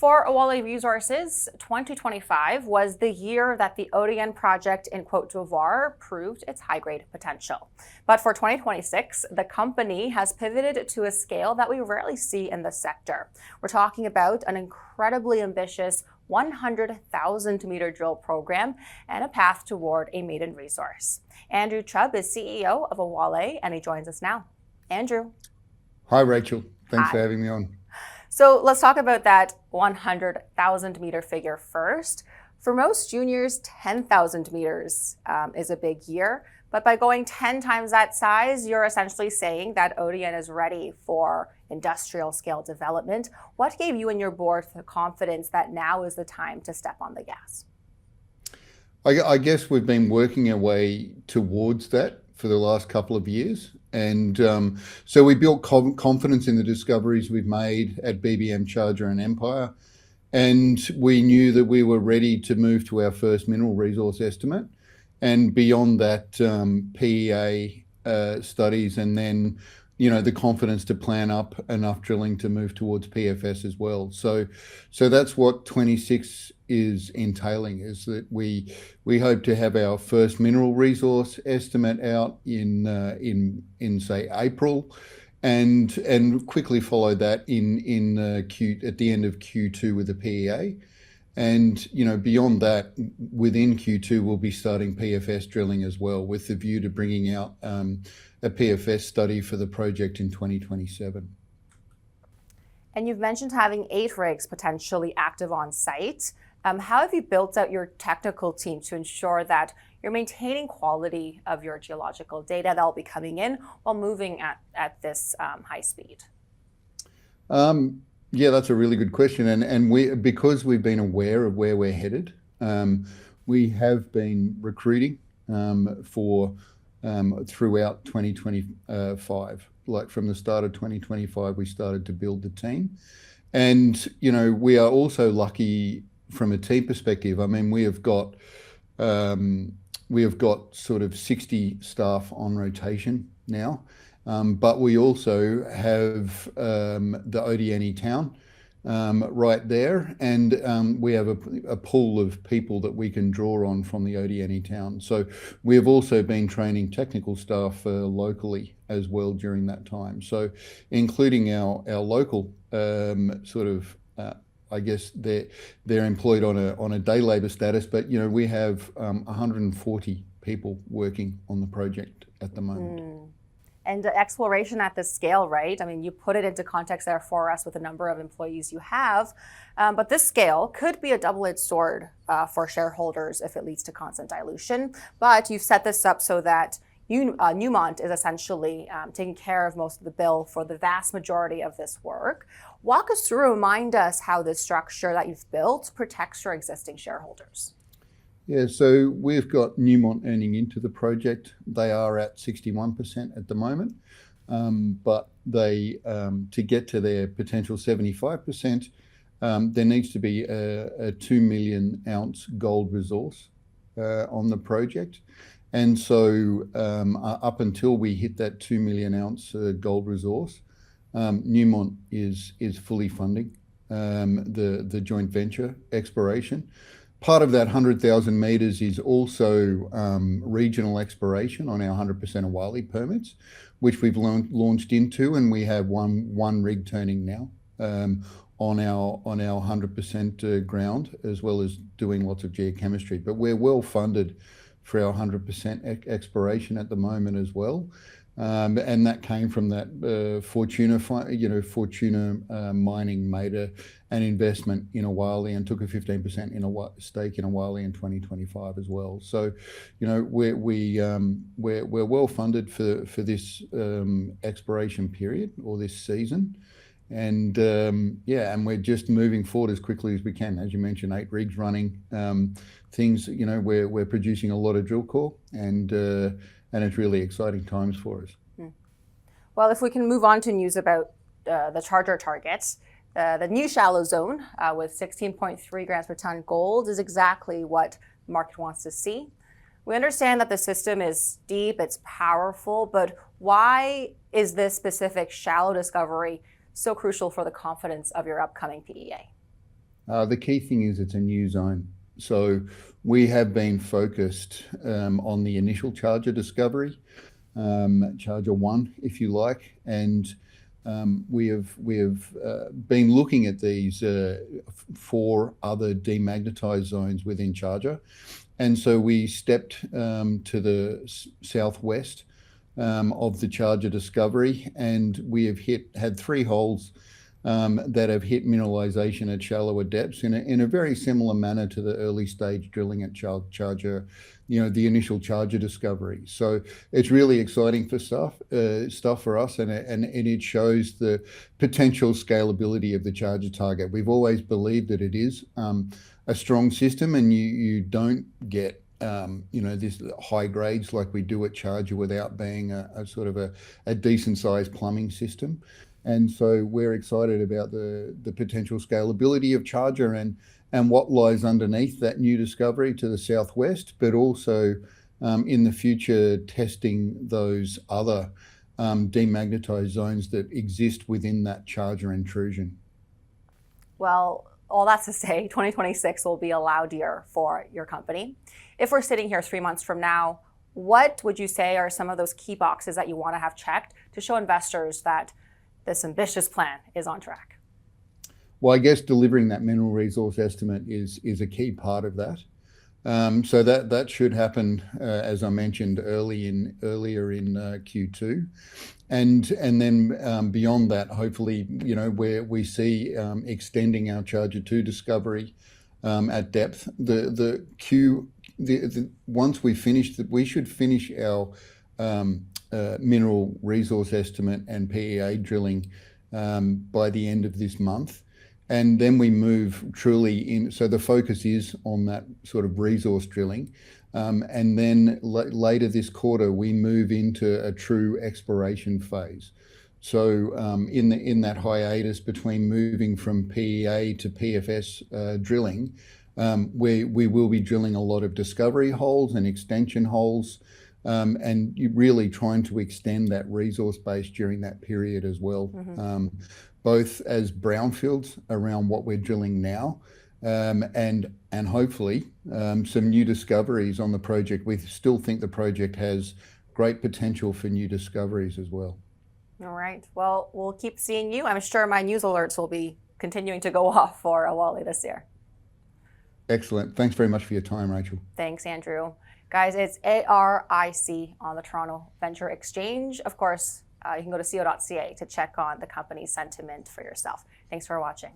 For Awalé Resources, 2025 was the year that the ODN project in Côte d'Ivoire proved its high-grade potential. But for 2026, the company has pivoted to a scale that we rarely see in the sector. We're talking about an incredibly ambitious 100,000-meter drill program and a path toward a maiden resource. Andrew Chubb is CEO of Awalé, and he joins us now. Andrew. Hi, Rachel. Thanks for having me on. So let's talk about that 100,000 meter figure first. For most juniors, 10,000 meters is a big year, but by going 10 times that size, you're essentially saying that ODN is ready for industrial scale development. What gave you and your board the confidence that now is the time to step on the gas? I guess we've been working our way towards that for the last couple of years. And so we built confidence in the discoveries we've made at BBM, Charger and Empire. And we knew that we were ready to move to our first mineral resource estimate. And beyond that, PEA studies, and then, the confidence to plan up enough drilling to move towards PFS as well. So that's what 26 is entailing, is that we hope to have our first mineral resource estimate out in say April, and quickly follow that at the end of Q2 with the PEA. And beyond that, within Q2 we'll be starting PFS drilling as well, with the view to bringing out a PFS study for the project in 2027. And you've mentioned having 8 rigs potentially active on site. How have you built out your technical team to ensure that you're maintaining quality of your geological data that will be coming in while moving at this high speed? Yeah, that's a really good question. And because we've been aware of where we're headed, we have been recruiting throughout 2025. Like from the start of 2025, we started to build the team. And, we are also lucky from a team perspective. I mean, we have got sort of 60 staff on rotation now. But we also have the ODN town right there, and we have a pool of people that we can draw on from the ODN town. So we have also been training technical staff locally as well during that time. So including our local I guess they're employed on a day labor status, but we have 140 people working on the project at the moment. And exploration at this scale, right? I mean, you put it into context there for us with the number of employees you have, but this scale could be a double-edged sword for shareholders if it leads to constant dilution. But you've set this up so that Newmont is essentially taking care of most of the bill for the vast majority of this work. Walk us through, remind us how this structure that you've built protects your existing shareholders. Yeah, so we've got Newmont earning into the project. They are at 61% at the moment, but they to get to their potential 75%, there needs to be a 2 million ounce gold resource on the project. And so up until we hit that 2 million ounce gold resource, Newmont is fully funding the joint venture exploration. Part of that 100,000 meters is also regional exploration on our 100% Awalé permits, which we've launched into, and we have one rig turning now on our 100% ground, as well as doing lots of geochemistry. But we're well funded for our 100% exploration at the moment as well. And that came from that Fortuna Mining made an investment in Awalé and took a 15% stake in Awalé in 2025 as well. So, we're well funded for this exploration period, or this season. And and we're just moving forward as quickly as we can. As you mentioned, 8 rigs running. We're producing a lot of drill core, and it's really exciting times for us. Well, if we can move on to news about the Charger targets, the new shallow zone with 16.3 grams per ton gold is exactly what the market wants to see. We understand that the system is deep, it's powerful, but why is this specific shallow discovery so crucial for the confidence of your upcoming PEA? The key thing is it's a new zone. So we have been focused on the initial Charger discovery, Charger 1, if you like, and we have been looking at these 4 other demagnetized zones within Charger, and so we stepped to the southwest of the Charger discovery, and we have had 3 holes that have hit mineralization at shallower depths in a very similar manner to the early stage drilling at Charger, the initial Charger discovery. So it's really exciting for stuff for us, and it shows the potential scalability of the Charger target. We've always believed that it is a strong system, and you don't get this high grades like we do at Charger without being a sort of a decent sized plumbing system. And so we're excited about the potential scalability of Charger and what lies underneath that new discovery to the southwest, but also in the future testing those other demagnetized zones that exist within that Charger intrusion. Well, all that's to say, 2026 will be a loud year for your company. If we're sitting here 3 months from now, what would you say are some of those key boxes that you want to have checked to show investors that this ambitious plan is on track? Well, I guess delivering that mineral resource estimate is a key part of that. So that should happen, as I mentioned earlier in Q2, and then beyond that, hopefully, where we see extending our Charger 2 discovery at depth. Once we finish that, we should finish our mineral resource estimate and PEA drilling by the end of this month. And then we move truly in. So the focus is on that sort of resource drilling. And then later this quarter, we move into a true exploration phase. So in that hiatus between moving from PEA to PFS drilling, we will be drilling a lot of discovery holes and extension holes, and you're really trying to extend that resource base during that period as well. Both as brownfields around what we're drilling now, and hopefully some new discoveries on the project. We still think the project has great potential for new discoveries as well. All right. Well, we'll keep seeing you. I'm sure my news alerts will be continuing to go off for Awalé this year. Excellent. Thanks very much for your time, Rachel. Thanks, Andrew. Guys, it's ARIC on the Toronto Venture Exchange. Of course, you can go to CEO.CA to check on the company's sentiment for yourself. Thanks for watching.